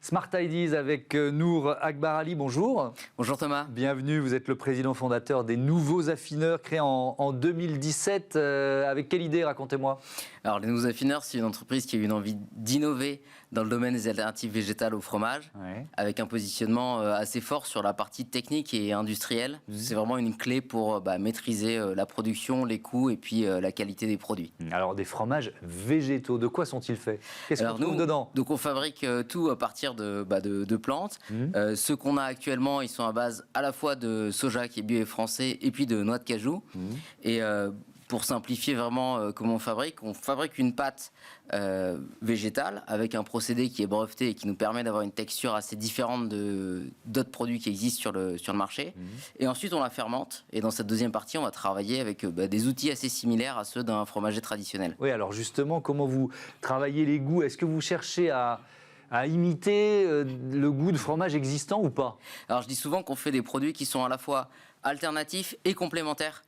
Smart Ideas avec Nour Akbar Ali, bonjour. Bonjour Thomas. Bienvenue, vous êtes le président fondateur des Nouveaux Affineurs, créés en 2017. Avec quelle idée, racontez-moi? Alors les Nouveaux Affineurs, c'est une entreprise qui a eu une envie d'innover dans le domaine des alternatives végétales au fromage, avec un positionnement assez fort sur la partie technique et industrielle. C'est vraiment une clé pour maîtriser la production, les coûts et puis la qualité des produits. Alors des fromages végétaux, de quoi sont-ils faits? Qu'est-ce qu'on trouve dedans? Donc on fabrique tout à partir de plantes. Ceux qu'on a actuellement, ils sont à base à la fois de soja qui est bio et français et puis de noix de cajou. Et pour simplifier vraiment comment on fabrique une pâte végétale avec un procédé qui est breveté et qui nous permet d'avoir une texture assez différente d'autres produits qui existent sur le marché. Et ensuite, on la fermente. Et dans cette deuxième partie, on va travailler avec des outils assez similaires à ceux d'un fromager traditionnel. Oui, alors justement, comment vous travaillez les goûts? Est-ce que vous cherchez à imiter le goût de fromage existant ou pas? Alors, je dis souvent qu'on fait des produits qui sont à la fois alternatifs et complémentaires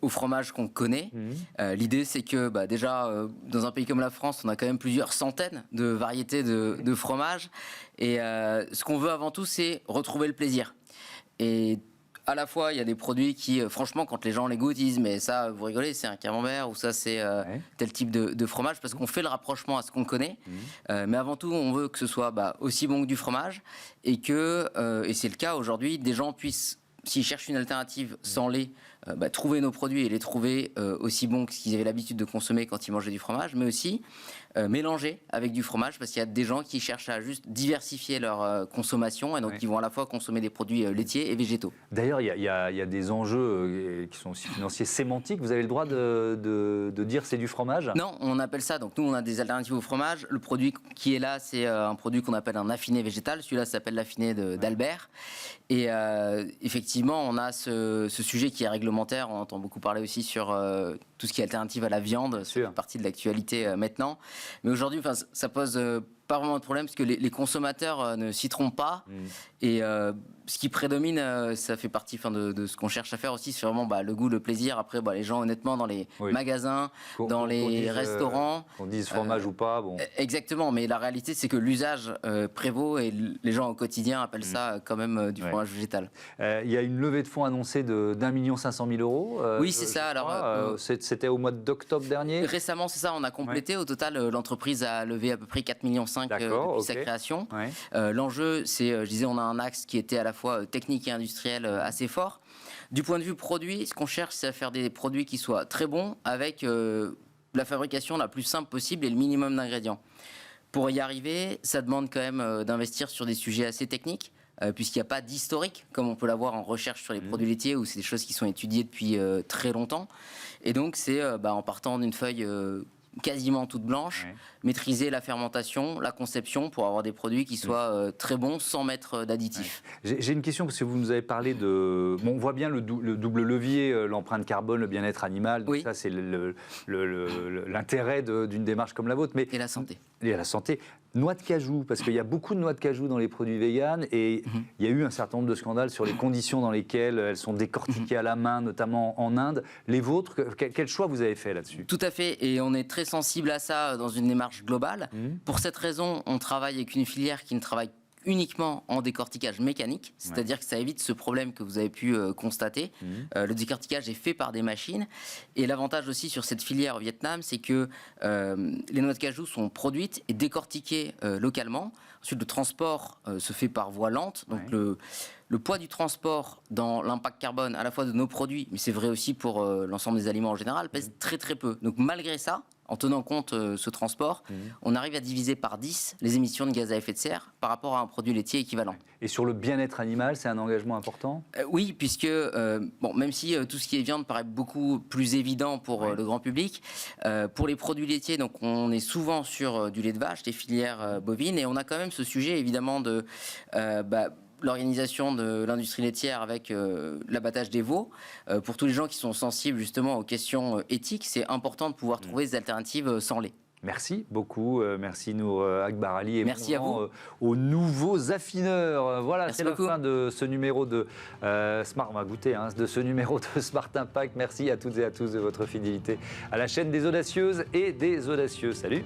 au fromage qu'on connaît. L'idée, c'est que déjà, dans un pays comme la France, on a quand même plusieurs centaines de variétés de fromages. Et ce qu'on veut avant tout, c'est retrouver le plaisir. Et à la fois, il y a des produits qui, franchement, quand les gens les goûtent, ils disent « mais ça, vous rigolez, c'est un camembert » ou « ça, c'est tel type de fromage », parce qu'on fait le rapprochement à ce qu'on connaît. Mais avant tout, on veut que ce soit aussi bon que du fromage et que, et c'est le cas aujourd'hui, des gens puissent, s'ils cherchent une alternative sans lait, trouver nos produits et les trouver aussi bons que ce qu'ils avaient l'habitude de consommer quand ils mangeaient du fromage, mais aussi mélanger avec du fromage, parce qu'il y a des gens qui cherchent à juste diversifier leur consommation, et donc ils vont à la fois consommer des produits laitiers et végétaux. D'ailleurs, il y a des enjeux qui sont aussi financiers, sémantiques. Vous avez le droit de dire c'est du fromage? Non, on appelle ça, donc nous on a des alternatives au fromage. Le produit qui est là, c'est un produit qu'on appelle un affiné végétal. Celui-là s'appelle l'affiné d'Albert. Et effectivement, on a ce sujet qui est réglementaire. On entend beaucoup parler aussi sur tout ce qui est alternative à la viande. C'est partie de l'actualité maintenant. Mais aujourd'hui, ça pose pas vraiment de problème parce que les consommateurs ne s'y trompent pas. Et ce qui prédomine, ça fait partie de ce qu'on cherche à faire aussi, c'est vraiment le goût, le plaisir. Après, les gens, honnêtement, dans les magasins, dans les restaurants... Qu'on dise fromage ou pas, bon... Exactement, mais la réalité, c'est que l'usage prévaut et les gens au quotidien appellent ça quand même du fromage végétal. Il y a une levée de fonds annoncée d'1 500 000 euros. Oui, c'est ça. Alors, c'était au mois d'octobre dernier. Récemment, c'est ça, on a complété. Au total, l'entreprise a levé à peu près 4,5 millions depuis sa création. L'enjeu, c'est, je disais, on a un axe qui était à la fois technique et industriel assez fort. Du point de vue produit, ce qu'on cherche, c'est à faire des produits qui soient très bons avec la fabrication la plus simple possible et le minimum d'ingrédients. Pour y arriver, ça demande quand même d'investir sur des sujets assez techniques, puisqu'il n'y a pas d'historique, comme on peut l'avoir en recherche sur les produits laitiers, où c'est des choses qui sont étudiées depuis très longtemps. Et donc, c'est en partant d'une feuille quasiment toute blanche, maîtriser la fermentation, la conception pour avoir des produits qui soient très bons sans mettre d'additifs. J'ai une question parce que vous nous avez parlé de... Bon, on voit bien le double levier, l'empreinte carbone, le bien-être animal. Donc ça, c'est l'intérêt d'une démarche comme la vôtre. Mais, et la santé. Et la santé. Noix de cajou, parce qu'il y a beaucoup de noix de cajou dans les produits véganes et il y a eu un certain nombre de scandales sur les conditions dans lesquelles elles sont décortiquées à la main, notamment en Inde. Les vôtres, quel choix vous avez fait là-dessus? Tout à fait, et on est très sensible à ça dans une démarche globale. Pour cette raison, on travaille avec une filière qui ne travaille uniquement en décortiquage mécanique, c'est-à-dire que ça évite ce problème que vous avez pu constater. Le décortiquage est fait par des machines, et l'avantage aussi sur cette filière au Vietnam, c'est que les noix de cajou sont produites et décortiquées localement. Ensuite, le transport se fait par voie lente, donc le poids du transport dans l'impact carbone à la fois de nos produits, mais c'est vrai aussi pour l'ensemble des aliments en général, pèse très très peu. Donc malgré ça, en tenant compte ce transport, on arrive à diviser par 10 les émissions de gaz à effet de serre par rapport à un produit laitier équivalent. Et sur le bien-être animal, c'est un engagement important? Oui, puisque même si tout ce qui est viande paraît beaucoup plus évident pour le grand public, pour les produits laitiers, donc on est souvent sur du lait de vache, des filières bovines, et on a quand même ce sujet évidemment de... l'organisation de l'industrie laitière avec l'abattage des veaux. Pour tous les gens qui sont sensibles justement aux questions éthiques, c'est important de pouvoir trouver des alternatives sans lait. Merci beaucoup, merci Nour Akbar Ali et merci à vous. Aux Nouveaux Affineurs. Voilà, c'est la fin de ce numéro de Smart. On va goûter de ce numéro de Smart Impact. Merci à toutes et à tous de votre fidélité à la chaîne des audacieuses et des audacieux. Salut.